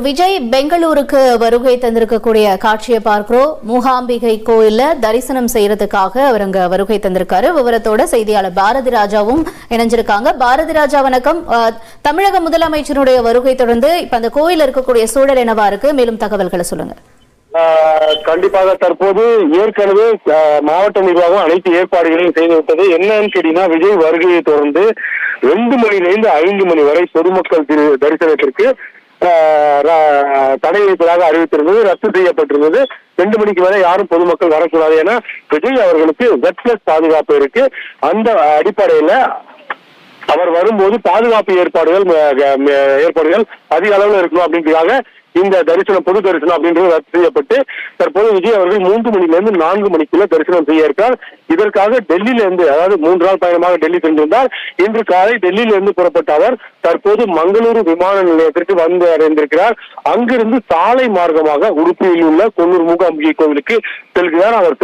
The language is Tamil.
விஜய் பெங்களூருக்கு வருகை தந்திருக்கக்கூடிய காட்சியை பார்க்கிறோம். மூகாம்பிகை கோயில்ல தரிசனம் செய்யறதுக்காக அவர் அங்க வருகை தந்திருக்காரு. விவரத்தோட செய்தியாளர் பாரதி ராஜாவும் இணைஞ்சிருக்காங்க. பாரதி ராஜா, வணக்கம். தமிழக முதலமைச்சருடைய வருகை தொடர்ந்து இப்ப அந்த கோயில் இருக்கக்கூடிய சூழல் என்னவா இருக்கு? மேலும் தகவல்களை சொல்லுங்க. கண்டிப்பாக தற்போது ஏற்கனவே மாவட்ட நிர்வாகம் அனைத்து ஏற்பாடுகளையும் செய்துவிட்டது. என்னன்னு கேட்டீங்கன்னா, விஜய் வருகையை தொடர்ந்து 2 மணியிலிருந்து 5 மணி வரை பொதுமக்கள் தரிசனத்திற்கு தடை வைப்பதாக அறிவித்திருந்தது, ரத்து செய்யப்பட்டிருந்தது. 2 மணிக்கு வரை யாரும் பொதுமக்கள் வரக்கூடாது என விஜய் அவர்களுக்கு Z+ பாதுகாப்பு இருக்கு. அந்த அடிப்படையில அவர் வரும்போது பாதுகாப்பு ஏற்பாடுகள் அதிக அளவில் இருக்கணும் அப்படின்றதுக்காக இந்த தரிசனம், பொது தரிசனம் அப்படின்றது ரத்து செய்யப்பட்டு தற்போது விஜய் அவர்கள் 3 மணிலிருந்து 4 மணிக்குள்ள தரிசனம் செய்ய இருக்கிறார். இதற்காக டெல்லியிலிருந்து, அதாவது 3 நாள் பயணமாக டெல்லி சென்றிருந்தார். இன்று காலை டெல்லியிலிருந்து புறப்பட்ட அவர் தற்போது மங்களூரு விமான நிலையத்திற்கு வந்து அடைந்திருக்கிறார். அங்கிருந்து சாலை மார்க்கமாக உடுப்பியில் உள்ள கொல்லூர் மூகாம்பிகை கோவிலுக்கு செல்கிறார். அவர்